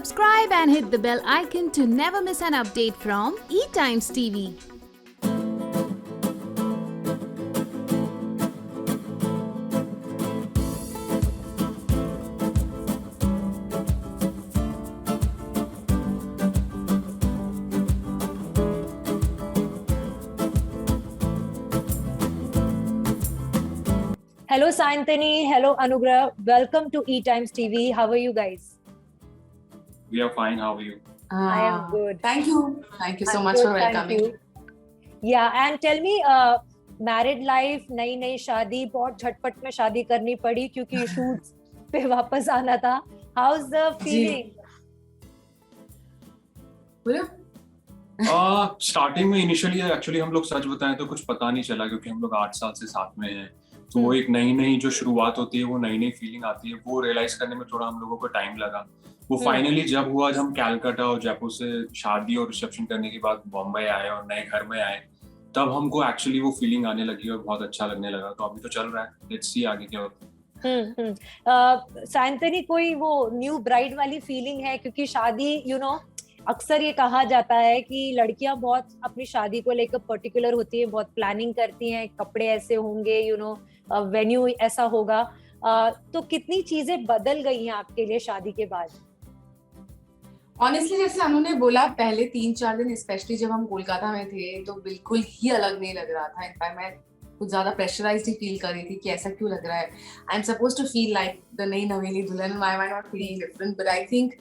Subscribe and hit the bell icon to never miss an update from eTimes TV. Hello Saintani, hello Anugrah. Welcome to eTimes TV. How are you guys? We are fine. How are you? I am good. Thank you. Thank you so I'm much good, for welcoming. thank you. Yeah, and tell me, married life, नई शादी, बहुत झटपट में शादी करनी पड़ी क्योंकि shoots पे वापस आना था. How's the feeling? बोलो. स्टार्टिंग में इनिशियली एक्चुअली हम लोग सच बताएं तो कुछ पता नहीं चला क्योंकि हम लोग 8 साल से साथ में हैं. तो वो एक नई जो शुरुआत होती है, वो नई फीलिंग आती है, वो रियलाइज करने में थोड़ा हम लोगों को टाइम लगा. वो फाइनली जब हुआ, जब हम कैलकाटा और जयपुर से शादी और रिसेप्शन करने के बाद बॉम्बे आए और नए घर में आए, तब हमको एक्चुअली वो फीलिंग आने लगी और बहुत अच्छा लगने लगा. तो अभी तो चल रहा है, लेट्स सी आगे क्या होता है. साइंतनी, कोई वो न्यू ब्राइड वाली फीलिंग है? क्योंकि शादी अक्सर ये कहा जाता है कि लड़कियां बहुत अपनी शादी को लेकर पर्टिकुलर होती है, बहुत प्लानिंग करती हैं, कपड़े ऐसे होंगे, वेन्यू ऐसा होगा. तो कितनी चीजें बदल गई हैं आपके लिए शादी के बाद? ऑनेस्टली जैसे उन्होंने बोला, पहले 3-4 दिन स्पेशली जब हम कोलकाता में थे तो बिल्कुल ही अलग नहीं लग रहा था. इनफैक्ट मैं कुछ ज्यादा प्रेशराइज्ड ही फील कर रही थी कि ऐसा क्यों लग रहा है. I am suppose to feel like the नई नवेली दुल्हन. I am not feeling different, but I think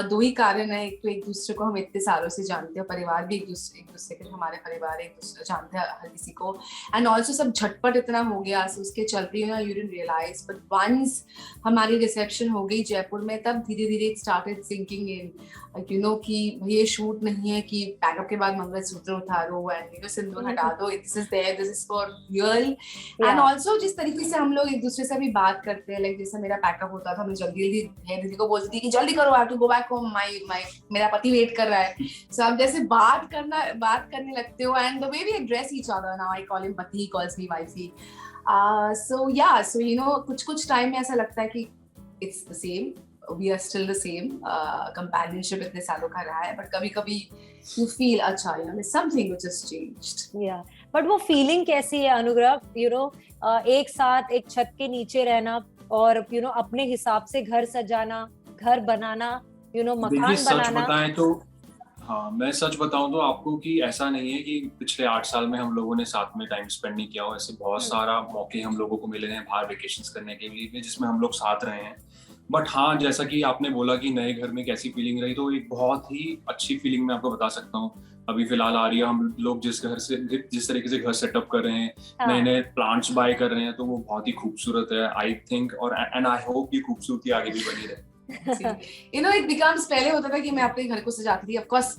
2 ही कारण है. एक तो एक दूसरे को हम इतने सालों से जानते हैं, परिवार भी एक दूसरे के, हमारे परिवार एक दूसरे जानते हैं हर किसी को. एंड ऑल्सो सब झटपट इतना हो गया, so उसके चलते you didn't realise. But once हमारी रिसेप्शन हो गई जयपुर में, तब धीरे धीरे इट स्टार्टेड सिंकिंग इन कि ये शूट नहीं है कि पैकअप के बाद मंगलसूत्र उतारो एंड सिंदूर हटा दो. This is there, this is for real. And also जिस तरीके से हम लोग एक दूसरे से भी बात करते हैं, लाइक जैसे मेरा पैकअप होता था, मैं जल्दी दीदी को बोलती थी कि जल्दी करो, I have to go back home, मेरा पति वेट कर रहा है. सो आप जैसे बात करने लगते हो. And the way we address each other, now I call him पति, ही कॉल्स मी वाइफी. सो कुछ टाइम में ऐसा लगता है कि it's the same, we are still the same. Companionship इतने सालों का रहा है, but कभी-कभी you feel अच्छा, there's something which has changed. Yeah, but वो feeling कैसी है अनुग्रह? एक साथ एक छत के नीचे रहना और अपने हिसाब से घर सजाना, घर बनाना, मकान सच बनाना. बताएं तो हाँ, मैं सच बताऊं तो आपको कि ऐसा नहीं है कि पिछले 8 साल में हम लोगों ने साथ में टाइम स्पेंड नहीं किया हो. ऐसे बहुत सारा मौके हम लोगों को मिले हैं बाहर वेकेशंस करने के लिए, जिसमें हम लोग साथ रहे हैं. बट हाँ, जैसा कि आपने बोला कि नए घर में कैसी फीलिंग रही, तो एक बहुत ही अच्छी फीलिंग मैं आपको बता सकता हूँ. अभी फिलहाल आ रही है. हम लोग जिस तरीके से घर सेटअप कर रहे हैं, नए प्लांट्स बाय कर रहे हैं, तो वो बहुत ही खूबसूरत है आई थिंक. और एंड आई होप ये खूबसूरती आगे भी बनी रहे. इट बिकम्स, पहले होता था कि मैं अपने घर को सजाती थी. ऑफ कोर्स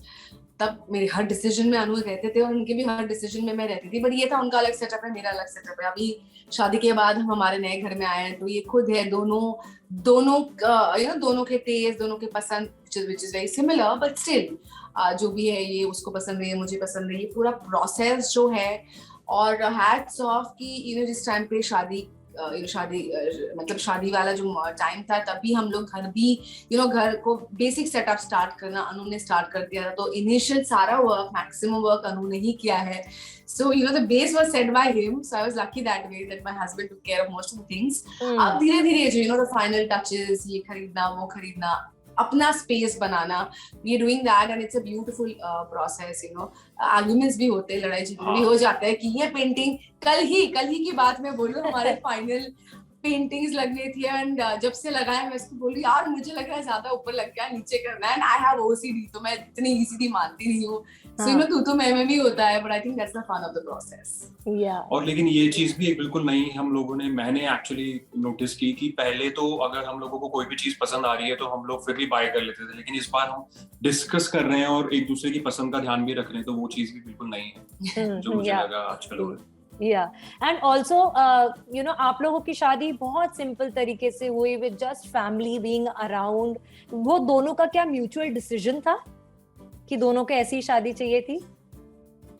तब मेरे हर डिसीजन में अनु रहते थे और उनके भी हर डिसीजन में मैं रहती थी. बट ये था उनका अलग सेटअप है, मेरा अलग सेटअप है. अभी शादी के बाद हम हमारे नए घर में आए हैं, तो ये खुद है, दोनों के टेस्ट, दोनों के पसंद, which is very similar, but still जो भी है, ये उसको पसंद है, ये मुझे पसंद है. ये पूरा प्रोसेस जो है, और हैट्स ऑफ कि जिस टाइम पे शादी वाला जो टाइम था, तभी हम लोग घर को बेसिक सेटअप स्टार्ट करना अनु ने स्टार्ट कर दिया था. तो इनिशियल सारा वर्क, मैक्सिमम वर्क अनु ने ही किया है. So the base was set by him, so I was lucky that way that my husband took care of most of the things. अब धीरे धीरे जो the final touches, ये खरीदना, वो खरीदना, अपना space banana, we are doing that and it's a beautiful process. Arguments भी होते हैं, लड़ाई झगड़े भी हो जाते हैं कि ये पेंटिंग कल ही की बात मैं बोलूं, हमारे फाइनल पेंटिंग्स लगनी थी. एंड जब से लगाया मैं इसको बोली, यार मुझे लग रहा है ज्यादा ऊपर लग गया, नीचे करना है. एंड आई हैव ओसीडी, तो मैं इतनी इजीली मानती नहीं हूँ. सो तू मैं भी होता है, but I think that's the fun of the process. और लेकिन ये चीज भी एक बिल्कुल नई मैंने एक्चुअली नोटिस की कि पहले तो अगर हम लोगों को कोई भी चीज पसंद आ रही है तो हम लोग फिर भी बाय कर लेते थे, लेकिन इस बार हम डिस्कस कर रहे हैं और एक दूसरे की पसंद का ध्यान भी रख रहे हैं, तो वो चीज भी बिल्कुल नई है जो मुझे लगा अच्छा लगा. एंड ऑल्सो आप लोगों की शादी बहुत सिंपल तरीके से हुई, with just family being around. वो दोनों का क्या म्यूचुअल डिसीजन था कि दोनों को ऐसी शादी चाहिए थी?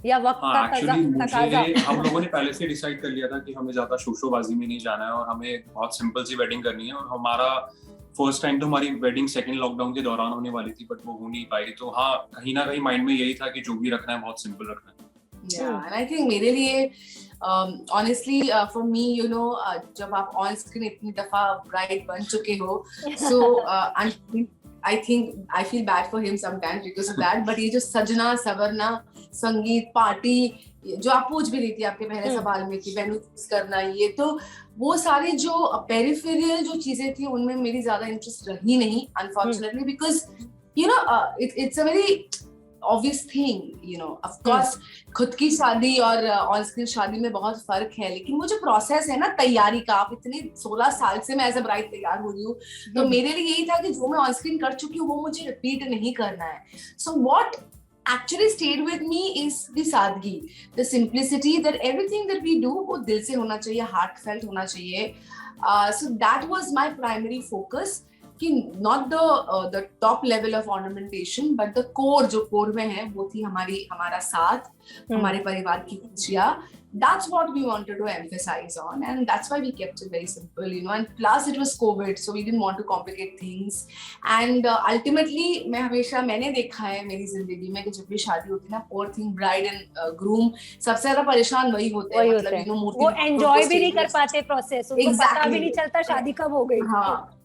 या वक्त हाँ, का एक्चुअली तकाजा? मुझे हम लोगों ने पहले से डिसाइड कर लिया था कि हमें ज्यादा शोशोबाजी में नहीं जाना है और हमें बहुत सिंपल सी वेडिंग करनी है। और हमारा फर्स्ट टाइम तो हमारी वेडिंग सेकंड लॉकडाउन के दौरान होने वाली थी, बट वो हो नहीं पाई। तो हाँ, कहीं ना कहीं माइंड में यही था कि जो भी रखना है बहुत सिंपल रखना है। Yeah, and I think मेरे लिए honestly for me you know जब आप on screen इतनी दफा bride बन चुके हो, so I think I feel bad for him sometimes because of that, but ये जो सजना सवरना संगीत पार्टी जो आप पूछ भी रही थी आपके पहले सवाल में कि वेन्यू चूज करना, ये तो वो सारी जो पेरिफेरियल जो चीजें थी उनमें मेरी ज्यादा इंटरेस्ट रही नहीं unfortunately, because you know it's a very obvious thing, you know, of course खुद की शादी और ऑन स्क्रीन शादी में बहुत फर्क है, लेकिन वो जो प्रोसेस है ना तैयारी का, आप इतने 16 साल से मैं एज अ ब्राइड तैयार हो रही हूँ, तो मेरे लिए यही था कि जो मैं ऑन स्क्रीन कर चुकी हूँ वो मुझे रिपीट नहीं करना है। So what actually stayed with me is the सादगी, the simplicity, that everything that we do वो दिल से होना चाहिए, heartfelt होना चाहिए। So that was my primary focus, कि not the top level of ornamentation but the core, जो core में है वो थी हमारा साथ, हमारे परिवार की खुशियाँ। That's what we wanted to emphasize on, and that's why we kept it very simple, you know, and plus it was COVID, so we didn't want to complicate things, and ultimately मैंने देखा है मेरी जिंदगी में कि जब भी शादी होती है ना, poor thing bride and groom सबसे ज्यादा परेशान वही होते हैं, मतलब you know, वो एंजॉय भी नहीं कर पाते प्रोसेस, उनको पता भी नहीं चलता शादी कब हो गई। हाँ,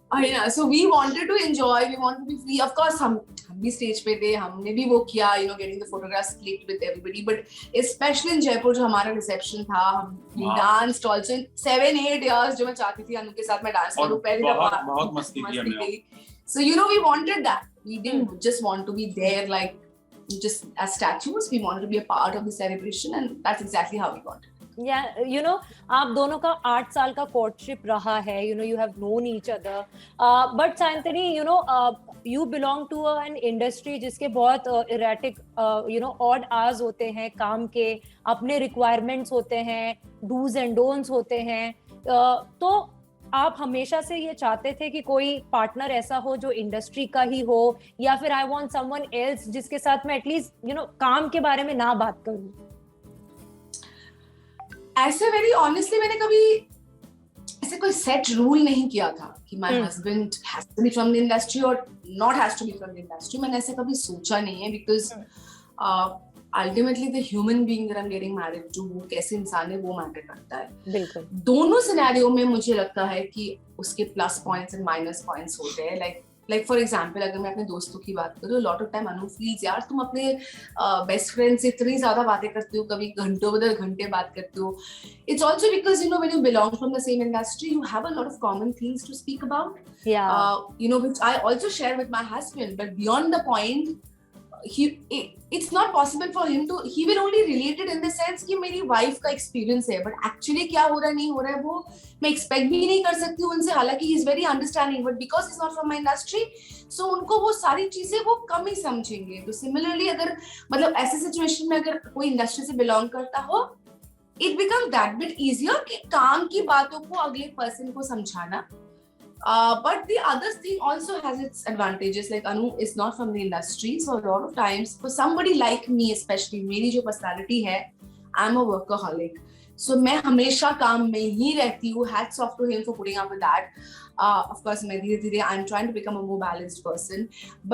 so we wanted to enjoy, we wanted to be free, of course हम भी स्टेज पे थे, हमने भी वो किया, you know, getting the photographs clicked with everybody, but especially in Jaipur जो हमारा रिसेप्शन था, हम danced also in 7-8 years, जो मैं चाहती थी अनु के साथ मैं डांस करूं, पहली दफा बहुत मस्ती की हमने। So you know, we wanted that, we didn't just want to be there like just as statues, we wanted to be a part of the celebration, and that's exactly how we got it. Yeah, you know, आप दोनों का 8 साल का courtship रहा है, you know, you have known each other, but Sayanthani, you know, you belong to an industry जिसके बहुत erratic, you know, odd hours होते हैं काम के, अपने requirements होते हैं, do's and don'ts होते हैं, तो आप हमेशा से ये चाहते थे कि कोई पार्टनर ऐसा हो जो इंडस्ट्री का ही हो, या फिर I want someone else जिसके साथ मैं एटलीस्ट, you know, काम के बारे में ना बात करूं? ऐसे वेरी ऑनेस्टली मैंने कभी ऐसे कोई सेट रूल नहीं किया था कि my husband has to be from the industry और not has to be from the industry. मैंने ऐसे कभी सोचा नहीं है, because ultimately the human being that I am getting married to, वो कैसे इंसान है वो मैटर करता है। बिल्कुल, दोनों सिनेरियो में मुझे लगता है कि उसके plus points and minus points होते हैं। लाइक फॉर एग्जाम्पल अगर मैं अपने दोस्तों की बात करूँ, lot of time Anu feels यार तुम अपने बेस्ट फ्रेंड से इतनी ज्यादा बातें करते हो, कभी घंटों बदल घंटे बात करते हो। It's also because you know when you belong from the same industry you have a lot of common things to speak about, you know, which I also share with my husband, but beyond the point it's not possible for him to, he will only relate it in the sense कि मेरी wife का experience है, but actually क्या हो रहा है नहीं हो रहा है वो मैं एक्सपेक्ट भी नहीं कर सकती हूँ उनसे, हालांकि he is very understanding, but because is not from my industry so उनको वो सारी चीजें वो कम ही समझेंगे। तो सिमिलरली अगर मतलब ऐसे सिचुएशन में अगर कोई इंडस्ट्री से बिलोंग करता हो, it become that bit easier कि काम की बातों को अगले पर्सन को समझाना। But the other thing also has its advantages. Like Anu is not from the industry, so a lot of times for somebody like me, especially मेरी जो personality है, I'm a workaholic. So मैं हमेशा काम में ही रहती हूँ. Hats off to him for putting up with that. Of course मैं धीरे-धीरे I'm trying to become a more balanced person.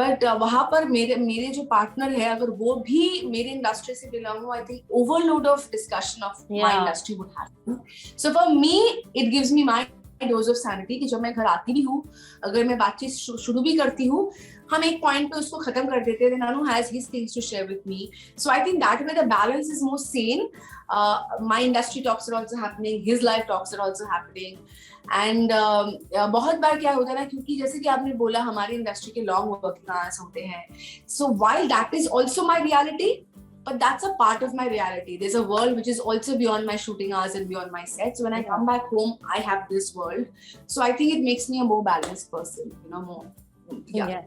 But वहाँ पर मेरे जो partner है, अगर वो भी मेरे industry से belong हो, I think overload of discussion of my industry would happen. So for me, it gives me my dose of sanity कि जब मैं घर आती भी हूँ, अगर मैं बातचीत शुरू भी करती हूँ, हम एक पॉइंट पे उसको खत्म कर देते हैं, Anu has his things to share with me. So I think that way the balance is more sane. My industry talks are also happening, his life talks are also happening. And बहुत बार क्या होता है ना, क्योंकि जैसे कि आपने बोला हमारी इंडस्ट्री के लॉन्ग वर्किंग आवर्स होते हैं, so while that is also my reality, but that's a part of my reality. There's a world which is also beyond my shooting hours and beyond my sets. So when I come back home, I have this world. So I think it makes me a more balanced person, you know, more. Yeah.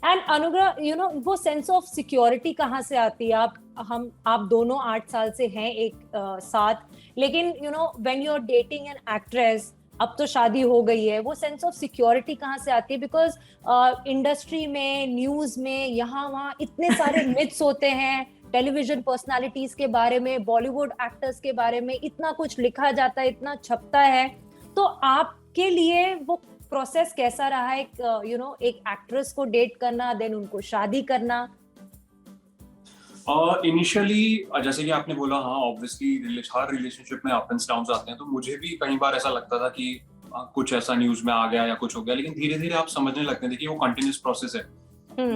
And Anugrah, you know, वो sense of security कहाँ से आती है? आप दोनों 8 साल से हैं एक साथ, लेकिन you know, when you're dating an actress, अब तो शादी हो गई है, वो सेंस ऑफ सिक्योरिटी कहाँ से आती है? बिकॉज इंडस्ट्री में, न्यूज में, यहाँ वहाँ इतने सारे मिथ्स होते हैं, टेलीविजन पर्सनालिटीज के बारे में, बॉलीवुड एक्टर्स के बारे में इतना कुछ लिखा जाता है, इतना छपता है, तो आपके लिए वो प्रोसेस कैसा रहा है, एक एक्ट्रेस को डेट करना, देन उनको शादी करना? इनिशियली जैसे कि आपने बोला, हाँ ऑब्वियसली हर रिलेशनशिप में अप एंड डाउन्स आते हैं, तो मुझे भी कई बार ऐसा लगता था कि कुछ ऐसा न्यूज में आ गया या कुछ हो गया, लेकिन धीरे धीरे आप समझने लगते हैं। देखिए वो कंटिन्यूस प्रोसेस है।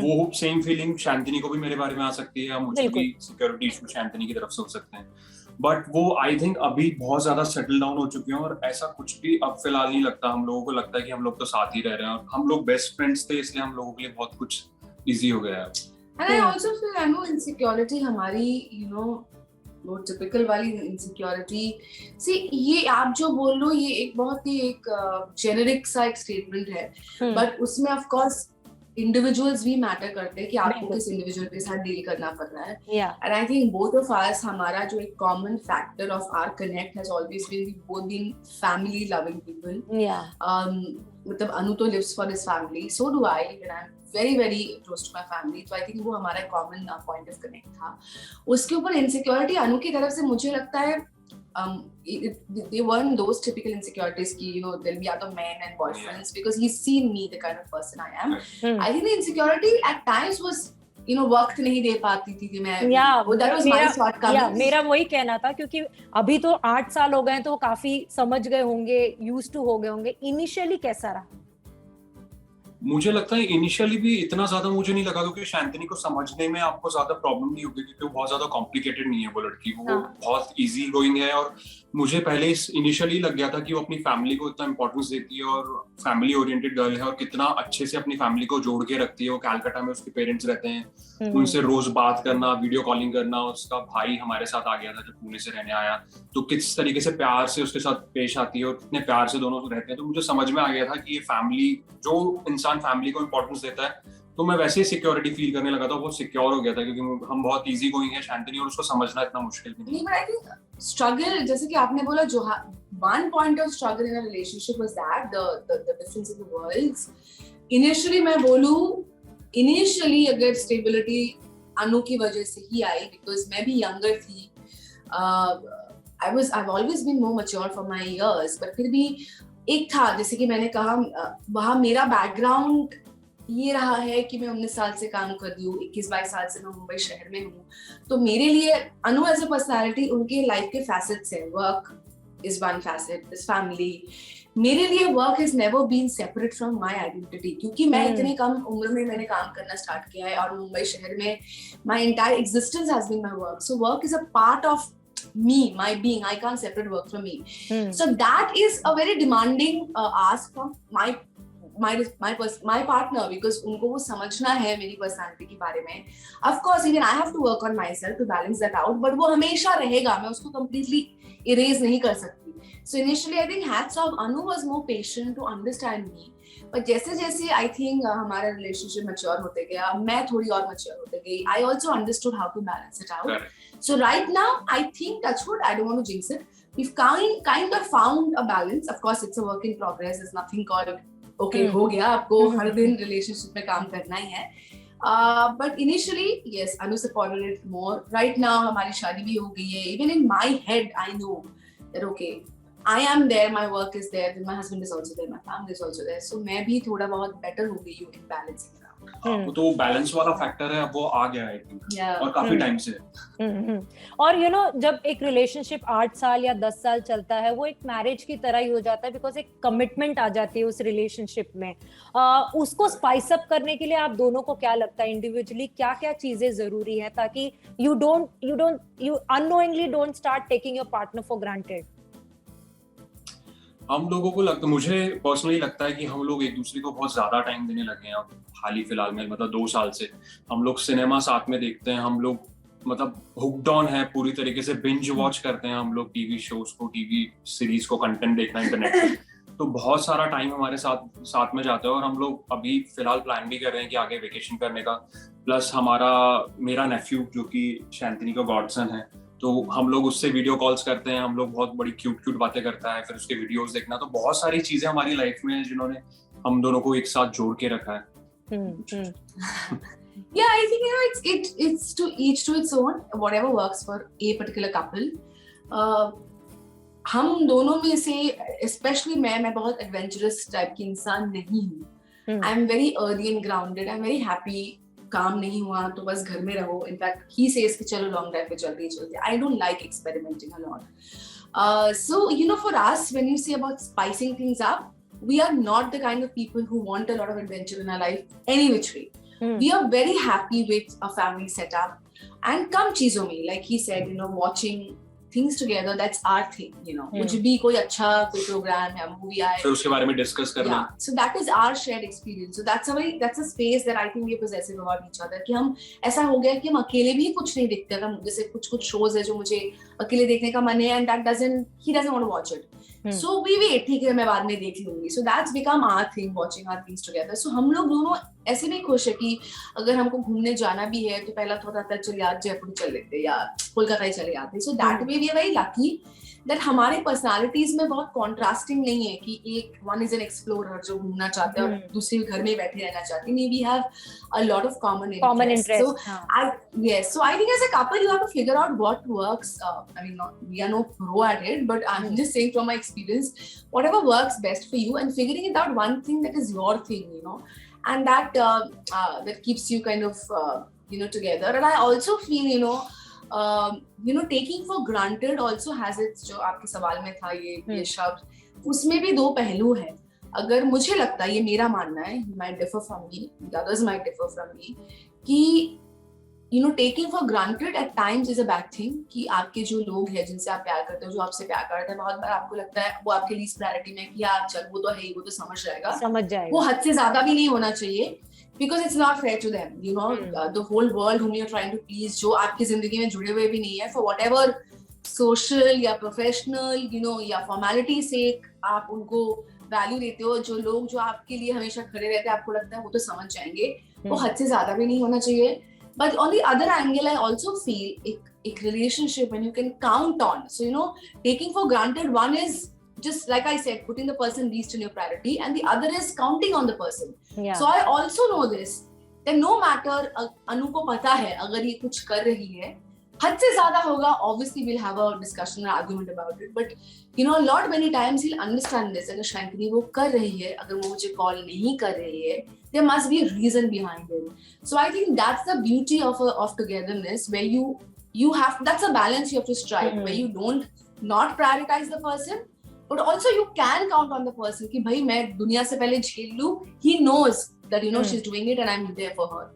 वो सेम फीलिंग शांतिनी को भी मेरे बारे में आ सकती है, या मुझे भी सिक्योरिटी इशू शांतिनी की तरफ से हो सकते हैं, बट वो आई थिंक अभी बहुत ज्यादा सेटल डाउन हो चुके हैं, और ऐसा कुछ भी अब फिलहाल नहीं लगता। हम लोगों को लगता है कि हम लोग तो साथ ही रह रहे हैं, और हम लोग बेस्ट फ्रेंड्स थे, इसलिए हम लोगों के लिए बहुत कुछ इजी हो गया है। And I also feel, I know insecurity हमारी वो टिपिकल वाली insecurity, see ये आप जो बोल लो ये एक बहुत ही एक जेनेरिक सा एक स्टेटमेंट है, बट उसमें ऑफ कोर्स इंडिविजुअल्स भी मैटर करते हैं कि आपको किस इंडिविजुअल के साथ डील करना पड़ रहा है। And I think both of us, हमारा जो एक common factor of our connect has always been we both been family loving people. मतलब अनु तो lives for his family, so do I, and I am very very close to my family, तो I think वो हमारा common point of connect था। उसके ऊपर insecurity अनु की तरफ से मुझे लगता है they weren't those typical insecurities कि there'll be other men and boyfriends, because he's seen me the kind of person I am. I think the insecurity at times was वक्त नहीं दे पाती थी कि मैं that was my shortcomings. मेरा वही कहना था, क्योंकि अभी तो 8 साल हो गए, तो काफी समझ गए होंगे, used to हो गए होंगे। इनिशियली कैसा रहा? मुझे लगता है इनिशियली भी इतना ज्यादा मुझे नहीं लगा, क्योंकि शांतिनी को समझने में आपको ज्यादा प्रॉब्लम नहीं होगी, क्योंकि वो बहुत ज्यादा कॉम्प्लिकेटेड नहीं है वो लड़की, वो बहुत इजी गोइंग है। और मुझे पहले इनिशियली लग गया था कि वो अपनी फैमिली को इतना इंपॉर्टेंस देती है, और फैमिली ओरिएंटेड गर्ल है, और कितना अच्छे से अपनी फैमिली को जोड़ के रखती है। वो कैलकाटा में उसके पेरेंट्स रहते हैं, उनसे रोज बात करना, वीडियो कॉलिंग करना। उसका भाई हमारे साथ आ गया था जब पुणे से रहने आया, तो किस तरीके से प्यार से उसके साथ पेश आती है, और कितने प्यार से दोनों रहते हैं। तो मुझे समझ में आ गया था कि ये फैमिली, जो इंसान फैमिली को इंपॉर्टेंस देता है, तो मैं वैसे ही सिक्योरिटी फील करने लगा था, बहुत सिक्योर हो गया था, क्योंकि हम बहुत इजी गोइंग है शांतिनी, और उसको समझना इतना मुश्किल भी नहीं। बट आई थिंक स्ट्रगल, जैसे कि आपने बोला, जो one point of struggle in a relationship was that the difference in the worlds. Initially मैं बोलूं, इनिशियली अगर स्टेबिलिटी अनु की वजह से ही आई, बिकॉज मैं भी यंगर थी, I've always been more mature for my years, but फिर भी एक था, जैसे कि मैंने कहा, वहाँ मेरा बैकग्राउंड ये रहा है कि मैं 19 साल से काम कर रही हूँ, 21-22 साल से मैं मुंबई शहर में हूँ, तो मेरे लिए अनु एज अ पर्सनालिटी, उनके लाइफ के फैसेट्स हैं। Work is one facet, is family. मेरे लिए work has never been separate from my identity, क्योंकि मैं इतने कम उम्र में मैंने काम करना स्टार्ट किया है, और मुंबई शहर में my entire existence has been my work. So work is a part of me, my being. I can't separate work from me. So that is a very demanding ask from my partner, because उनको वो समझना है मेरी personality के बारे में। Of course, even I have to work on myself to balance that out, but वो हमेशा रहेगा, मैं उसको completely erase नहीं कर सकती। So initially, I think hats off, Anu was more patient to understand me. But जैसे जैसे I think हमारा relationship mature होते गया, मैं थोड़ी और mature होते गई, I also understood how to balance it out. So right now, I think, touch wood, I don't want to jinx it, we've kind of found a balance. Of course, it's a work in progress. There's nothing called okay हो गया, आपको हर दिन relationship में काम करना ही है। But initially, yes, Anu supported it more. Right now, हमारी शादी भी हो गई है। Even in my head, I know that okay, I am there, my work is there, then my husband is also there, my family is also there. So मैं भी थोड़ा बहुत better हो गई हूँ in balancing it out. तो balance वाला factor है, अब वो आ गया है और काफी टाइम से। और जब एक रिलेशनशिप 8 साल या 10 साल चलता है, वो एक मैरिज की तरह ही हो जाता है, बिकॉज एक कमिटमेंट आ जाती है उस रिलेशनशिप में। उसको स्पाइस अप करने के लिए आप दोनों को क्या लगता है, इंडिविजुअली क्या क्या चीजें जरूरी है, ताकि you unknowingly don't start taking your partner for granted? हम लोगों को मुझे पर्सनली लगता है कि हम लोग एक दूसरे को बहुत ज्यादा टाइम देने लगे हैं अब हाल ही फिलहाल में, मतलब 2 साल से। हम लोग सिनेमा साथ में देखते हैं, हम लोग मतलब हुक्ड ऑन है पूरी तरीके से, बिंज वॉच करते हैं हम लोग टीवी शोज को, टीवी सीरीज को, कंटेंट देखना इंटरनेट पे। तो बहुत सारा टाइम हमारे साथ में जाता है, और हम लोग अभी फिलहाल प्लान भी कर रहे हैं कि आगे वेकेशन करने का। प्लस मेरा नेफ्यू जो कि शांतिनी का गॉडसन है, तो हम लोग उससे वीडियो कॉल्स करते हैं, हम लोग बहुत बड़ी क्यूट बातें करता है, फिर उसके वीडियोस देखना। तो बहुत सारी चीजें हमारी लाइफ में जिन्होंने हम दोनों को एक साथ जोड़ के रखा है। Yeah, I think it's to each to its own. Whatever works for a particular couple. हम दोनों में से especially मैं बहुत adventurous type की इंसान नहीं हूँ. I'm very earthy and grounded. I'm very happy. काम नहीं हुआ तो बस घर में रहो. In fact, he says कि चलो long drive पे चलते. I don't like experimenting a lot. So for us, when you say about spicing things up, we are not the kind of people who want a lot of adventure in our life any which way. We are very happy with a family setup and kam cheezon mein, like he said, watching things together, that's our thing, कुछ भी कोई अच्छा कोई programme या movie आए फिर उसके बारे में डिस्कस करना. So that is our shared experience. So that's a space that I think we are possessive about each other. कि हम ऐसा हो गया कि हम अकेले भी कुछ नहीं देखते. अगर जैसे कुछ shows है जो मुझे अकेले देखने का मन है and he doesn't want to watch it. So we wait, ठीक है मैं बाद में देख लूंगी. So that's become our thing, watching our things together. So हम लोग दोनों ऐसे भी खुश है कि अगर हमको घूमने जाना भी है तो पहला थोड़ा था चल यार जयपुर चल लेते या कोलकाता ही चले जाते. So that way we are very lucky that हमारे पर्सनालिटीज में बहुत कॉन्ट्रास्टिंग नहीं है कि एक one is an explorer जो घूमना चाहते हैं और दूसरी घर में बैठे रहना चाहती है. We have a lot of common interests. So so I think as a couple you have to figure out what works. I mean, we are no pro at it, but I'm just saying from my experience, whatever works best for you and figuring it out one thing that is your thing, and that keeps you kind of together. And I also feel taking for granted also has its, जो आपके सवाल में था ये शब्द, उसमें भी दो पहलू है. अगर मुझे लगता है, ये मेरा मानना है, you might differ from me, the others might differ from me, कि taking for granted at times is a bad thing. कि आपके जो लोग हैं जिनसे आप प्यार करते हो, जो आपसे प्यार करते हैं, बहुत बार आपको लगता है वो आपके लीस्ट प्रायोरिटी में कि यार चल वो तो है ही, वो तो समझ जाएगा. वो हद से ज्यादा भी नहीं होना चाहिए. Because it's not fair to them, the whole world whom you're trying to please, जो आपकी जिंदगी में जुड़े हुए भी नहीं है, for whatever social या professional, या formality sake आप उनको value देते हो. जो लोग जो आपके लिए हमेशा खड़े रहते हैं, आपको लगता है वो तो समझ जाएंगे, वो हद से ज्यादा भी नहीं होना चाहिए. But on the other angle, I also feel एक relationship when you can count on. So taking for granted, one is just like I said, putting the person least in your priority, and the other is counting on the person. So I also know this, that no matter Anu को पता है अगर ये कुछ कर रही है, हद से ज्यादा होगा, obviously we'll have a discussion and argument about it, but a lot many times he'll understand this. अगर शैंकनी वो कर रही है, अगर वो मुझे कॉल नहीं कर रही है, there must be a reason behind it. So I think that's the beauty of togetherness, where you have, that's a balance you have to strike, where you don't not prioritize the person, but also you can count on the person कि भाई मैं दुनिया से पहले झेल लूं. He knows that she's doing it and I'm there for her.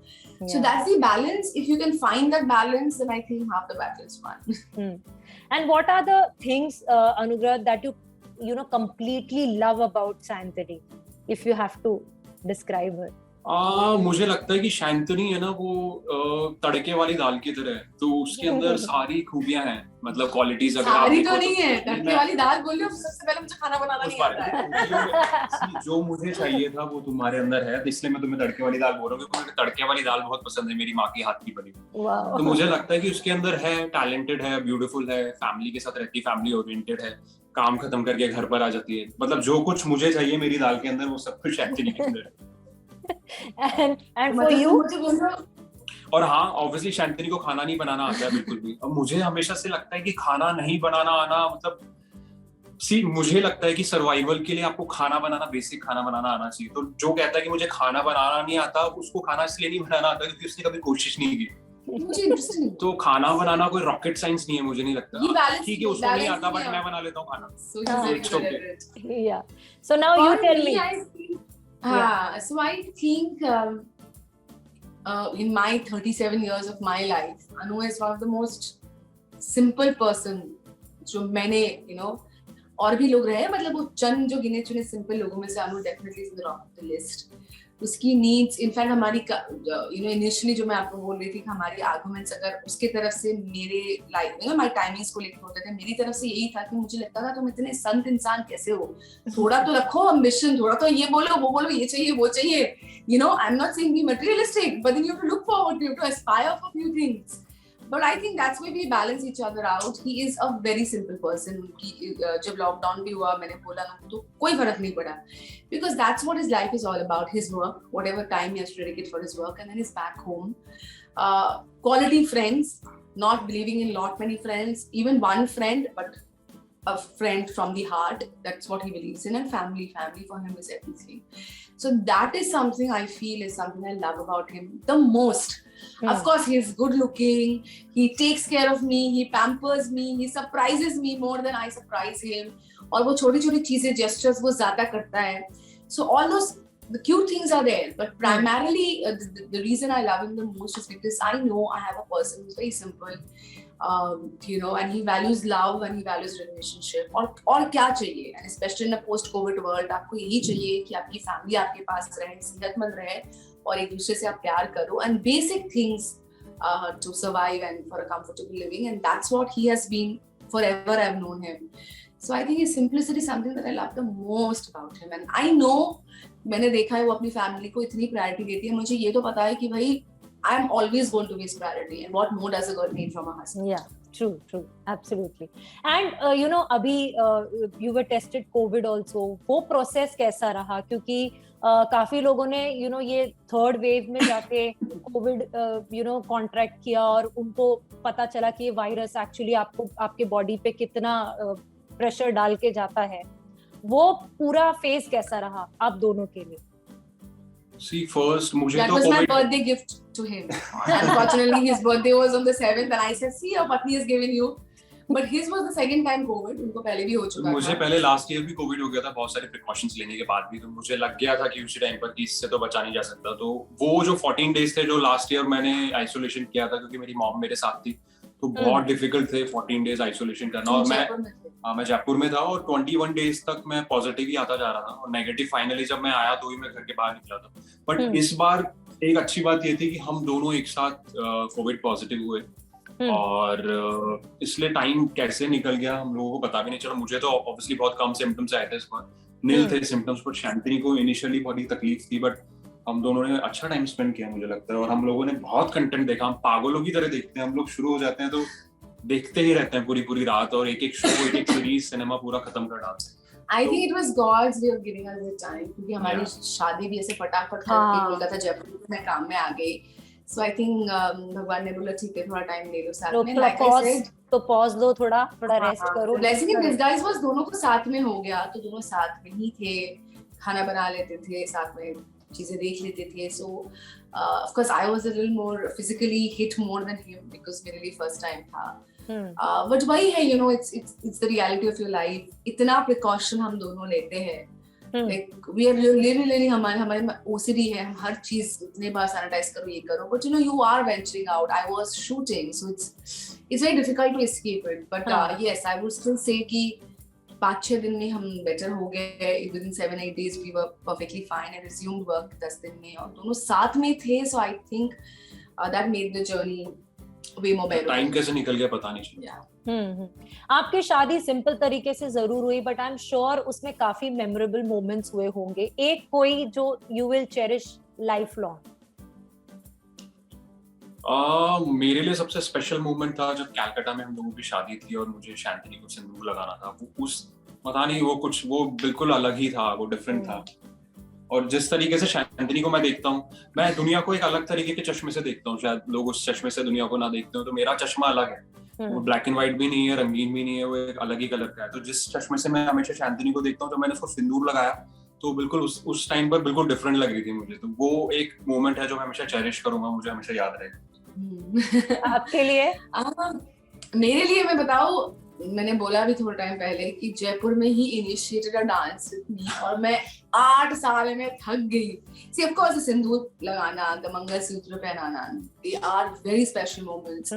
So that's the balance. If you can find that balance, then I think half the battle is won. And what are the things, Anugrah, that you completely love about Sayanthani, if you have to describe her? मुझे लगता है कि शांतनी है ना, वो तड़के वाली दाल की तरह है, तो उसके अंदर सारी खूबियां हैं, मतलब क्वालिटीज. अगर सारी तो नहीं है, तड़के वाली दाल बोल रहे हो, सबसे पहले मुझे खाना बनाना नहीं आता है. जो मुझे चाहिए था वो तुम्हारे अंदर है, इसलिए मैं तुम्हें तड़के वाली दाल बोल रहा हूँ, क्योंकि मुझे तड़के वाली दाल बहुत पसंद है, मेरी माँ की हाथ की बनी. तो मुझे लगता है कि उसके अंदर है, टैलेंटेड है, ब्यूटीफुल है, फैमिली के साथ रहती है, फैमिली ओरिएंटेड है, काम खत्म करके घर पर आ जाती है. मतलब जो कुछ मुझे चाहिए मेरी दाल के अंदर, वो सब कुछ एक्चुअली के अंदर है. and for you? और हाँ, ऑब्वियसली शांतनी को खाना नहीं बनाना आता है बिल्कुल भी. और मुझे हमेशा से लगता है कि खाना नहीं बनाना आना, मतलब मुझे लगता है कि सर्वाइवल के लिए आपको खाना बनाना, बेसिक खाना बनाना आना चाहिए. तो जो कहता है कि मुझे खाना बनाना नहीं आता, उसको खाना इसलिए नहीं बनाना आता क्योंकि उसने कभी कोशिश नहीं की. तो खाना बनाना कोई रॉकेट साइंस नहीं है, मुझे नहीं लगता. ठीक है, उसको नहीं आता, बट मैं बना लेता हूँ खाना. So now you tell me. So I think in my 37 years of my life, Anu is one of the most simple person जो मैंने और भी लोग रहे, मतलब वो चंद जो गिने चुने सिंपल लोगों में से Anu definitely is in the top of the list. उसकी नीड्स, इनफैक्ट हमारी इनिशियली जो मैं आपको बोल रही थी कि हमारी आर्गुमेंट्स अगर उसके तरफ से मेरे लाइफ माय टाइमिंग्स को लेकर होते थे, मेरी तरफ से यही था कि मुझे लगता था तुम इतने संत इंसान कैसे हो, थोड़ा तो रखो एम्बिशन, थोड़ा तो ये बोलो वो बोलो, ये चाहिए वो चाहिए. I am not saying be materialistic, but then you have to look forward, you have to aspire for few things. But I think that's where we balance each other out. He is a very simple person. जब lockdown भी हुआ मैंने बोला ना तो कोई फर्क नहीं पड़ा, because that's what his life is all about. His work, whatever time he has to dedicate for his work, and then he's back home. Quality friends, not believing in lot many friends, even one friend, but a friend from the heart. That's what he believes in. And family for him is everything. So that is something I feel is something I love about him the most. Of course, he's good looking, he takes care of me, he pampers me, he surprises me more than I surprise him. और वो छोटी छोटी चीजें gestures वो ज्यादा करता है. So all those the cute things are there, but primarily the reason I love him the most is because I know I have a person who's very simple, and he values love and he values relationship. और क्या चाहिए, and especially in a post-COVID world, आपको यही चाहिए कि आपकी family आपके पास रहे, सेहतमंद रहे और एक दूसरे से आप प्यार करो, and basic things to survive and for a comfortable living, and that's what he has been forever. I've known him. So I think his simplicity is something that I love the most about him, and I know मैंने देखा है वो अपनी family को इतनी priority देती है. मुझे ये तो पता है कि भाई I am always going to be his priority, and what more does a girl need from a husband? Yeah, true, absolutely. And अभी you were tested COVID also. वो process कैसा रहा? क्योंकि काफी लोगों ने ये थर्ड वेव में जाके कोविड कॉन्ट्रैक्ट किया और उनको पता चला कि ये वायरस एक्चुअली आपको आपके बॉडी पे कितना प्रेशर डाल के जाता है. वो पूरा फेज कैसा रहा आप दोनों के लिए? See, first, मुझे that तो was my COVID birthday gift to him. Unfortunately, his birthday was on the 7th, and I said, "See, your patni has given you." But his was the second time COVID. उनको पहले भी हो चुका था. मुझे पहले last year भी Covid हो गया था, बहुत सारे प्रिकॉशंस लेने के बाद भी, तो मुझे लग गया था कि उसी टाइम पर कि इससे तो बचा नहीं जा सकता. तो वो जो 14 डेज थे जो लास्ट ईयर मैंने आइसोलेशन किया था, क्योंकि मेरी मॉम मेरे साथ थी, तो बहुत डिफिकल्ट थे 14 डेज आइसोलेशन करना. और मैं जयपुर में था और 21 डेज तक मैं पॉजिटिव ही आता जा रहा था और नेगेटिव फाइनली जब मैं आया तो ही मैं घर के बाहर निकला था. बट इस बार एक अच्छी बात ये थी कि हम दोनों एक साथ कोविड पॉजिटिव हुए और इसलिए टाइम कैसे निकल गया हम लोगों को पता भी नहीं चला. मुझे तो ऑब्वियसली बहुत कम सिम्टम्स आए थे इस बार, नील थे सिम्टम्स, बट शांतिनी को इनिशियली बहुत तकलीफ थी, बट हम दोनों ने अच्छा टाइम स्पेंड किया मुझे लगता है. और हम लोगों ने बहुत कंटेंट देखा. हम पागलों की तरह देखते हैं, हम लोग शुरू हो जाते हैं तो देखते ही रहते हैं पूरी रात और एक शो एक सीरीज सिनेमा पूरा खत्म कर डालते हैं. I think it was God's way of giving us the time, क्योंकि हमारी शादी भी ऐसे फटाफट करके कोलकाता जयपुर में काम में आ गई. So I think भगवान ने बोला ठीक है थोड़ा टाइम ले लो साथ में. Like I said, तो पॉज लो, थोड़ा रेस्ट करो. Blessing in disguise was दोनों को साथ में हो गया, तो दोनों साथ में ही थे, खाना बना लेते थे साथ में, चीजें देख लेते थे. So of course I was a little more physically hit more than him because मेरे लिए first time था. But वही है, it's the reality of your life. इतना precaution हम दोनों लेते हैं. Like we are really हमारे OCD है, हम हर चीज इतने बार सैनिटाइज करो, ये करो. But you are venturing out. I was shooting, so it's very difficult to escape it. But yes, I would still say कि 5-6 दिन में हम better हो गए. Within 7-8 days we were perfectly fine and resumed work 10 दिन में, और दोनों साथ में थे. So I think that made the journey way more better. Time कैसे निकल गया पता नहीं चला. आपकी शादी सिंपल तरीके से जरूर हुई, बट आई एम श्योर उसमें काफी मेमोरेबल मोमेंट्स हुए होंगे. एक कोई जो you will cherish life long? मेरे लिए सबसे स्पेशल मोमेंट था जब कलकत्ता में हम लोगों की शादी थी और मुझे शांतिनी को सिंदूर लगाना था. पता नहीं वो बिल्कुल अलग ही था, वो डिफरेंट था. और जिस तरीके से शांतिनी को मैं देखता हूँ, मैं दुनिया को एक अलग तरीके के चश्मे से देखता हूँ. शायद लोग उस चश्मे से दुनिया को ना देखते हो, तो मेरा चश्मा अलग है. वो ब्लैक एंड व्हाइट भी नहीं है, रंगीन भी नहीं है, वो एक अलग ही कलर का है. तो जिस चश्मे से मैं हमेशा शांतिनी को देखता हूँ, जब मैंने उसको सिंदूर लगाया तो बिल्कुल उस टाइम पर बिल्कुल डिफरेंट लग रही थी मुझे. तो वो एक मोमेंट है जो मैं हमेशा चेरिश करूंगा, मुझे हमेशा याद रहेगा. आपके लिए? मेरे लिए मैं बताऊं, मैंने बोला भी थोड़ा टाइम पहले कि जयपुर में ही initiated a dance with me, और मैं 8 साल में थक गई. See, of course, सिंदूर लगाना, द मंगलसूत्र पहनाना, they are very special moments.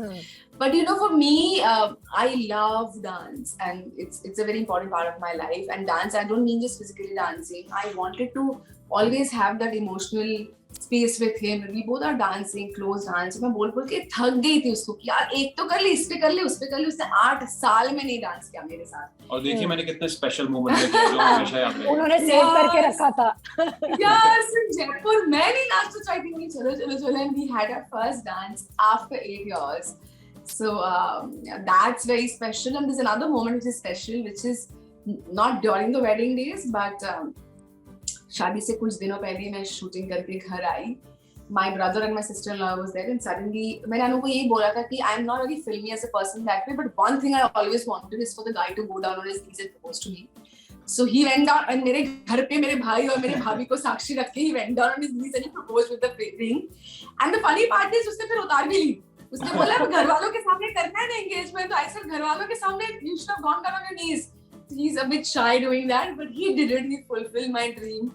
But for me, I love dance, and it's a very important part of my life. And dance, I don't mean just physically dancing. I wanted to always have that emotional space with him. We both are dancing, close dance. मैं बोल के थक गई थी उसको कि यार एक तो कर ले, इस पे कर ले, उस पे कर ले. उसने 8 साल में नहीं डांस किया मेरे साथ. और देखिए मैंने कितने स्पेशल मोमेंट देखे जो हमेशा याद रहेंगे. उन्होंने सेव करके रखा था. Yes, in Jaipur, मैं नहीं नाच तो चाहती थी. चलो. And we had our first dance after 8 years. So that's very special. And there's another moment which is special, which is not during the wedding days, but शादी से कुछ दिनों पहले मैं शूटिंग करके घर आई. My brother and my sister-in-law was there, and suddenly मैंने अनु को यही बोला था कि I'm not very filmy as a person that way, but one thing I always wanted is for the guy to go down on his knees and propose to me. So he went down, and मेरे घर पे मेरे भाई और मेरे भाभी को साक्षी रख के he went down on his knees and he proposed with the ring. And the funny part is उसने फिर उतार भी ली. उसने बोला घर वालों के सामने करना है ना engagement, तो I said घर वालों के सामने you should have gone down on your knees. He's a bit shy doing that, but he did it. He fulfilled my dream.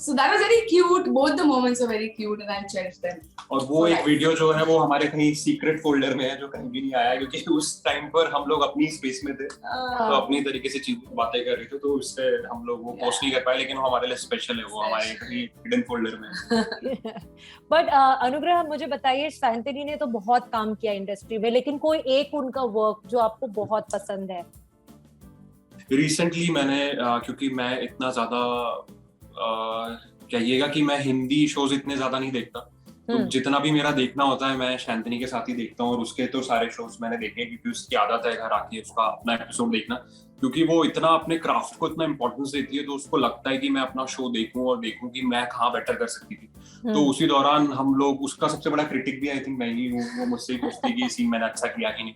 So that was very cute. Both the moments were very cute, and I cherished them. और वो एक video जो है वो हमारे कहीं secret folder में है जो कहीं भी नहीं आया, क्योंकि उस टाइम पर हम लोग अपनी स्पेस में थे, तो अपनी तरीके से चीजें बातें कर रहे थे, तो उससे हम लोग वो पोस्ट नहीं कर पाए, लेकिन वो हमारे लिए स्पेशल है, वो हमारे कहीं हिडन फोल्डर में. बट अनुग्रह, मुझे बताइए, सैंतनी ने तो बहुत काम किया इंडस्ट्री में, लेकिन कोई एक उनका वर्क जो आपको बहुत पसंद है? रिसेंटली मैंने क्योंकि मैं इतना ज्यादा कहिएगा कि मैं हिंदी शोज इतने ज्यादा नहीं देखता, तो जितना भी मेरा देखना होता है मैं शैंतनी के साथ ही देखता हूँ, और उसके तो सारे शोज मैंने देखे, क्योंकि उसकी आदत है घर आके उसका अपना एपिसोड देखना, क्योंकि वो इतना अपने क्राफ्ट को इतना इंपॉर्टेंस देती है, तो उसको लगता है कि मैं अपना शो देखूं और देखूं कि मैं कहाँ बेटर कर सकती थी. तो उसी दौरान हम लोग, उसका सबसे बड़ा क्रिटिक भी आई थिंक मैं ही हूँ, वो मुझसे ही पूछती कि सीन मैंने अच्छा किया कि नहीं,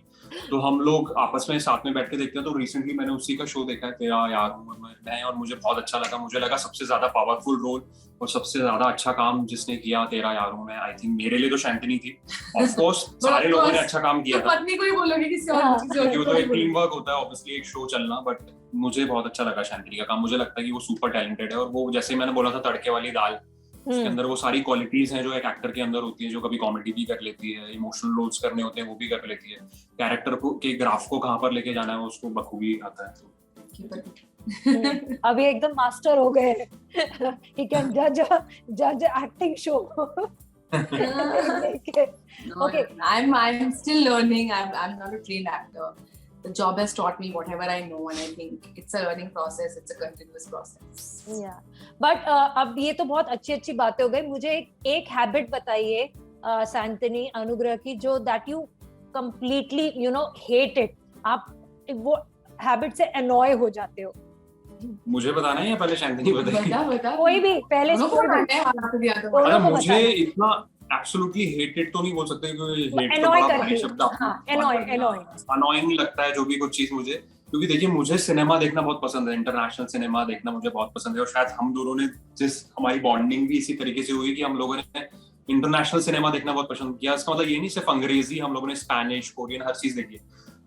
तो हम लोग आपस में साथ में बैठ के देखते हैं. तो रिसेंटली मैंने उसी का शो देखा है, तेरा यार हूं मैं, और मुझे बहुत अच्छा लगा. मुझे लगा सबसे ज्यादा पावरफुल रोल और सबसे ज्यादा अच्छा काम जिसने किया तेरा यार हूं मैं, आई थिंक मेरे लिए तो शैंतनी थी. ऑफ कोर्स सारे लोगों ने अच्छा काम किया था, पत्नी को ही बोलोगे किसी और क्योंकि वो तो एक टीम वर्क होता है ऑब्वियसली एक शो चलना, बट मुझे बहुत अच्छा लगा शैंतनी का काम. मुझे लगता है कि वो सुपर टैलेंटेड है, और वो जैसे मैंने बोला था तड़के वाली दाल, उसके अंदर वो सारी क्वालिटीज हैं जो एक एक्टर के अंदर होती है, जो कभी कॉमेडी भी कर लेती है, इमोशनल रोल्स करने होते हैं वो भी कर लेती है, कैरेक्टर को के ग्राफ को कहाँ पर लेके जाना है वो उसको बखूबी आता है. अभी एकदम मास्टर हो गए. He can judge acting show. Okay, I'm still learning. I'm not a trained actor. The job has taught me whatever I know, and I think it's a learning process. It's a continuous process. Yeah. But अब ये तो बहुत अच्छी बातें हो गई. मुझे एक हैबिट बताइए सैंतनी, अनुग्रह की, जो that you completely hate it. आप वो हैबिट से annoy हो जाते हो. मुझे बताना है या पहले शैंतनी बताइए? बता. कोई भी पहले मुझे इतना एब्सोल्युटली हेटेड तो नहीं बोल सकते, क्योंकि हेट तो बड़ा भारी शब्द है. अनोइंग लगता है जो भी कुछ चीज मुझे, क्योंकि देखिए मुझे सिनेमा देखना बहुत पसंद है, इंटरनेशनल सिनेमा देखना मुझे बहुत पसंद है, और शायद हम दोनों ने हमारी बॉन्डिंग भी इसी तरीके से हुई कि हम लोगों ने इंटरनेशनल सिनेमा देखना बहुत पसंद किया. इसका मतलब ये नहीं सिर्फ अंग्रेजी, हम लोगों ने स्पेनिश, कोरियन, हर चीज देखी.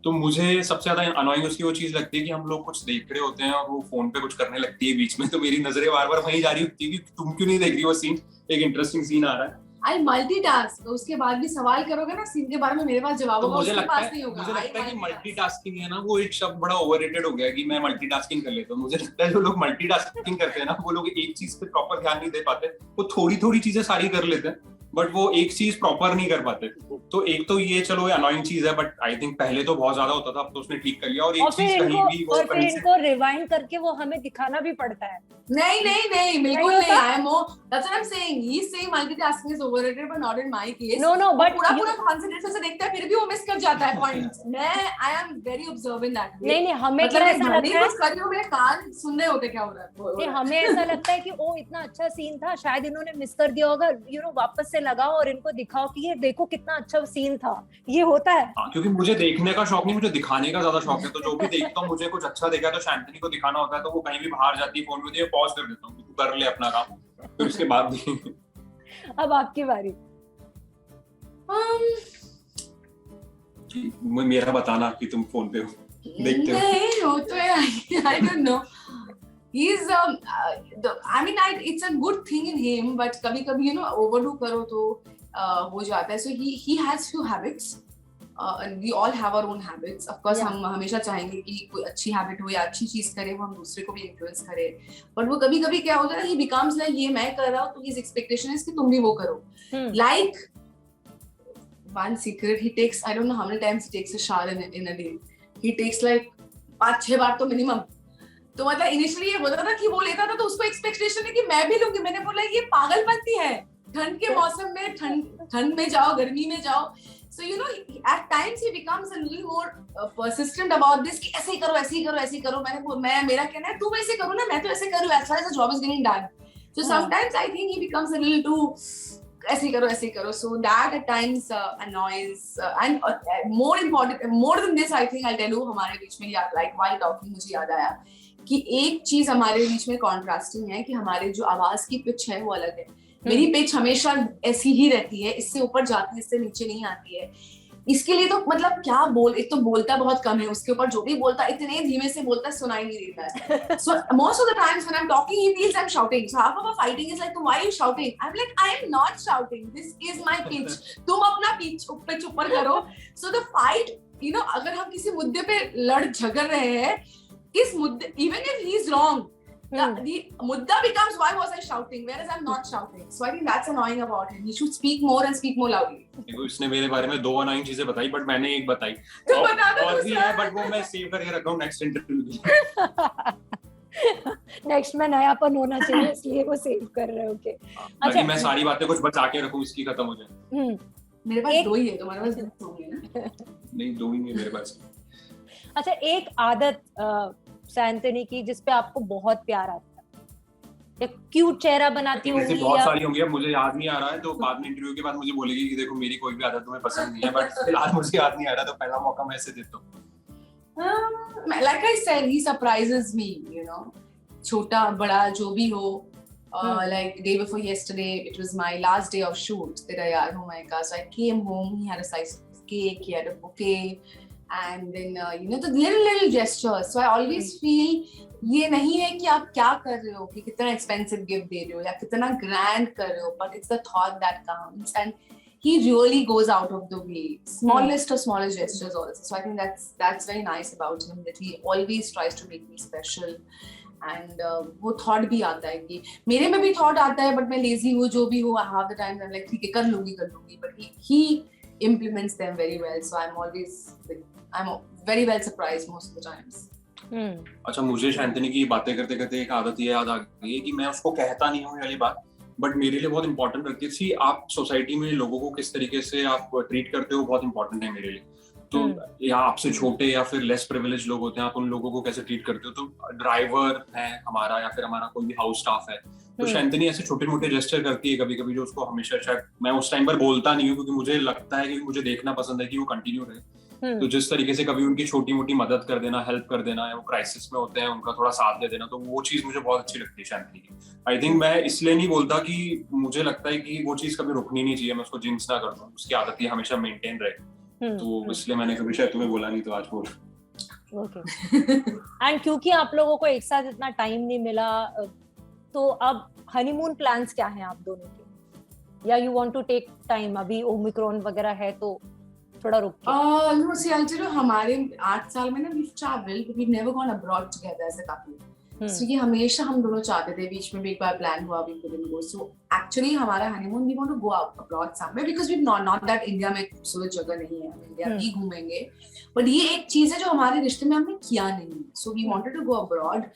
तो मुझे सबसे ज्यादा अनोइंग उसकी वो चीज लगती है कि हम लोग कुछ देख रहे होते हैं और वो फोन पे कुछ करने लगती है बीच में, तो मेरी नजरें बार बार वहीं जा रही होती है कि तुम क्यों नहीं देख रही वो सीन, एक इंटरेस्टिंग सीन आ रहा है. आई मल्टीटास्क, तो उसके बाद भी सवाल करोगे ना सीन के बारे में, मेरे पास जवाब होगा, उसके पास नहीं होगा. मुझे लगता है कि मल्टीटास्किंग है ना, वो एक शब्द बड़ा ओवररेटेड हो गया कि मैं मल्टीटास्किंग कर लेता हूँ. मुझे लगता है जो लोग मल्टीटास्किंग करते हैं ना, वो लोग एक चीज पे प्रॉपर ध्यान नहीं दे पाते, वो थोड़ी चीजें सारी कर लेते हैं, बट वो एक चीज प्रॉपर नहीं कर पाते. तो एक तो ये चलो अनोइंग चीज है, बट आई थिंक पहले तो बहुत ज्यादा होता था, अब तो उसने ठीक कर लिया. और एक चीज कहीं भी वो फिर इनको रिवाइंड करके वो हमें दिखाना भी पड़ता है. नहीं बिल्कुल नहीं. I am that's what I am saying. He is saying multitasking is overrated, but not in my case. No but पूरा कंसंट्रेशन से देखता है, फिर भी वो मिस कर जाता है पॉइंट्स. मैं I am very observing that. नहीं हमें क्या ऐसा लगता है, कर रही हूं, मेरे कान सुन रहे होते क्या हो रहा है. नहीं, हमें ऐसा लगता है कि ओ इतना अच्छा सीन था, शायद इन्होंने मिस कर दिया होगा, वापस से लगाओ और इनको दिखाओ कि ये देखो कितना अच्छा सीन था. ये होता है. क्योंकि मुझे देखने का शौक नहीं, मुझे दिखाने का ज्यादा शौक है. तो जो भी देखता हूँ, मुझे कुछ अच्छा देखा तो शैंतनी को दिखाना होता है, तो वो कहीं भी बाहर जाती है, फोन में पॉज कर देता हूँ, तू कर ले अपना काम, फिर उसके बाद भी. अब आपकी बारी. मेरा बताना कि तुम फोन पे हो, देखते हो. नहीं हो तो I don't know. He's I mean it's a good thing in him, but कभी-कभी overdo करो तो हो जाता है. So he has few habits. And we all have our own habits. Of course, हम हमेशा चाहेंगे कि कोई अच्छी हैबिट हो या अच्छी चीज करे, वो हम दूसरे को भी इन्फ्लुएंस करे. बट वो कभी-कभी क्या होता है, he becomes like ये मैं कर रहा हूँ, तो his expectation is कि तुम भी वो करो. Like one secret, he takes, I don't know how many times he takes a shower in a day. He takes like 5-6 बार तो मिनिमम. तो मतलब इनिशियली ये होता था कि वो लेता था तो उसको एक्सपेक्टेशन है कि मैं भी लूंगी. मैंने बोला ये पागलपंती है, ठंड के मौसम में ठंड में जाओ, गर्मी में जाओ. So you know, at times he becomes a little more persistent about this कि ऐसे ही करो, ऐसे ही करो, ऐसे ही करो. मेरा कहना है, तू वैसे करो ना, मैं तो ऐसे करूँ. As far as the job is getting done. So sometimes I think he becomes a little too ऐसे ही करो, ऐसे ही करो. So that at times annoys. And more important, more than this, I think I'll tell you, हमारे बीच में याद, like while talking मुझे याद आया कि एक चीज हमारे बीच में कॉन्ट्रास्टिंग है कि हमारे जो आवाज की पिच है वो अलग है. मेरी पिच हमेशा ऐसी ही रहती है, इससे ऊपर जाती है, इससे नीचे नहीं आती है. इसके लिए तो मतलब क्या एक तो बोलता बहुत कम है, उसके ऊपर जो भी बोलता इतने धीमे से बोलता है, सुनाई नहीं देता है. So most of the times when I'm talking, he feels I'm shouting. So half of our fighting is like, why are you shouting? I'm like, I am not shouting. This is my pitch. तुम अपना pitch ऊपर करो. So the fight, you know, अगर हम किसी मुद्दे पे लड़ झगड़ रहे हैं, किस मुद्दे, even if he is wrong, the mudda becomes, why was I shouting, whereas I'm not shouting. So I think that's annoying about him. He should speak more and speak more loudly. देखो, इसने मेरे बारे में 2 annoying चीजें बताई, but मैंने एक बताई. तो बता दो. और भी है, बट वो मैं सेव करके रखा हूँ नेक्स्ट इंटरव्यू के लिए. नेक्स्ट में नयापन होना चाहिए, इसलिए वो सेव कर रहे हो. ओके, ताकि मैं सारी बातें कुछ बचा के रखूं, इसकी खत्म हो जाए. मेरे पास 2 ही है, तुम्हारे पास 2 है ना? नहीं, 2 ही नहीं मेरे पास. अच्छा, एक आदत सैंथनी की जिस पे आपको बहुत प्यार आता है, या क्यूट चेहरा बनाती होंगी, बहुत सारी होंगी, अब मुझे याद नहीं आ रहा है, तो बाद में इंटरव्यू के बाद मुझे बोलेगी कि देखो मेरी कोई भी आदत तुम्हें पसंद नहीं है, बट फिलहाल मुझे याद नहीं आ रहा, तो पहला मौका मैं ऐसे देता हूँ. Like I said, he surprises me, you know. छोटा बड़ा जो भी हो. Like day before yesterday, it was my last day of shoot. Oh my gosh! So I came home. He had a slice of cake. He had a bouquet. And then you know, the little gestures. So I always feel ये नहीं है कि आप क्या कर रहे हो, कि कितना expensive gift दे रहे हो या कितना grand कर रहे हो, but it's the thought that counts. And he really goes out of the way, smallest gestures also. So I think that's very nice about him, that he always tries to make me special. And वो thought भी आता है कि मेरे में भी thought आता है, but मैं lazy हूँ, जो भी हूँ, half the time I'm like ठीक है कर लूँगी, but he implements them very well. So I'm very well surprised most of the times. अच्छा, मुझे शैंतनी की बातें करते करते एक आदत ये याद आ गई है कि मैं उसको कहता नहीं हूँ ये वाली बात, बट मेरे लिए बहुत इंपॉर्टेंट रखती थी. आप सोसाइटी में लोगों को किस तरीके से आप ट्रीट करते हो, बहुत इंपॉर्टेंट है मेरे लिए. तो या आपसे छोटे या फिर लेस प्रिविलेज लोग होते हैं, आप उन लोगों को कैसे ट्रीट करते हो. तो ड्राइवर है हमारा या फिर हमारा कोई भी हाउस स्टाफ है, तो शैंतनी ऐसे छोटे मोटे जेस्चर करती है कभी कभी, जो उसको हमेशा, शायद मैं उस टाइम पर बोलता नहीं हूँ क्योंकि मुझे लगता है कि मुझे देखना पसंद है कि वो कंटिन्यू रहे. तो जिस तरीके से कभी उनकी छोटी मोटी मदद कर देना, हेल्प कर देना, या वो क्राइसिस में होते हैं उनका थोड़ा साथ दे देना, तो वो चीज मुझे बहुत अच्छी लगती है शैंतनी की. आई थिंक मैं इसलिए नहीं बोलता कि मुझे लगता है कि वो चीज कभी रुकनी नहीं चाहिए, मैं उसको जिंक्स ना कर दूं, उसकी आदत ये हमेशा मेंटेन रहे. तो इसलिए मैंने कभी शायद तुम्हें बोला नहीं, तो आज बोल. ओके. एंड क्योंकि आप लोगों को एक साथ इतना टाइम नहीं मिला, तो अब हनीमून प्लान्स क्या हैं आप दोनों के, या you want to take time? अभी ओमिक्रॉन वगैरह है तो थोड़ा रुक के. No, see, I'll tell you, हमारे 8 साल में ना we've traveled, but we've never gone abroad together as a couple. So ये हमेशा हम दोनों चाहते थे, बीच में भी एक बार प्लान हुआ, we couldn't go. So actually हमारा honeymoon, we want to go out abroad somewhere, because we've not that India में खूबसूरत जगह नहीं है, India भी घूमेंगे. But ये एक चीज है जो हमारे रिश्ते में हमने किया नहीं. So we wanted to go abroad.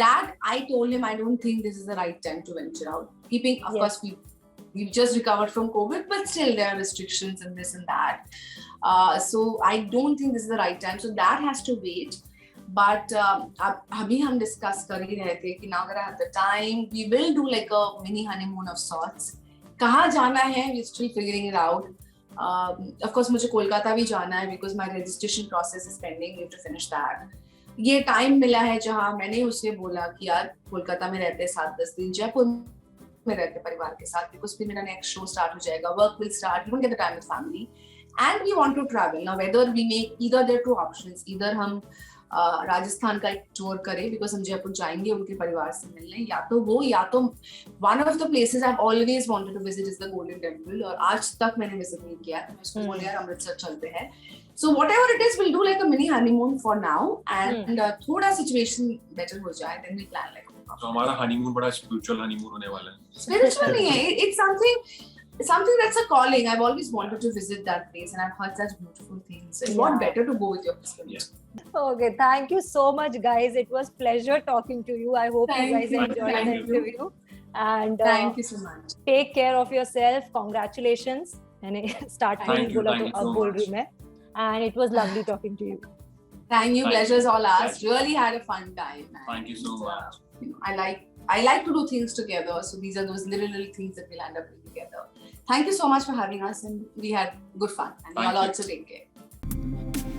That I told him, I don't think this is the right time to venture out. Keeping, of course, we've just recovered from COVID, but still there are restrictions and this and that. So I don't think this is the right time. So that has to wait. But अभी हम discuss कर ही रहे थे कि now that I have the time, we will do like a mini honeymoon of sorts. कहाँ जाना है, we're still figuring it out. Of course मुझे कोलकाता भी जाना है, because my registration process is pending. We have to finish that. ये time मिला है जहाँ मैंने उसे बोला कि यार कोलकाता में रहते 7-10 दिन, जयपुर में रहते परिवार के साथ, because फिर मेरा नेक्स्ट शो स्टार्ट हो जाएगा, work will start, we won't get the time with family, and we want to travel. Now whether we make either, there are 2 options. Either हम राजस्थान का एक टूर करें, बिकॉज हम जयपुर जाएंगे उनके परिवार से मिलने, या तो वो, या तो one of the places I always wanted to visit is the Golden Temple, और आज तक मैंने विजिट नहीं किया, तो मैं उसको बोल यार अमृतसर चलते हैं. So whatever it is, will do like a mini honeymoon for now, and थोड़ा सिचुएशन बेटर हो जाए, देन वी प्लान लाइक. तो हमारा हनीमून बड़ा स्पिरिचुअल हनीमून होने वाला है. स्पिरिचुअल नहीं है, it's something that's a calling. I've always wanted to visit that place, and I've heard such beautiful things. So what better to go with your husband? Yeah. Okay, thank you so much, guys. It was pleasure talking to you. I hope you guys enjoyed the interview. And Thank you so much. take care of yourself. Congratulations. मैंने start में ही बोला तो अब बोल रही हूँ मैं. And it was lovely talking to you. Thank you. Thank Pleasure's you. all ours. Thank you. Really had a fun time. Thank you so much. You know, I like to do things together. So these are those little things that we'll end up doing together. Thank you so much for having us, and we had good fun. And Thank y'all you. also take care.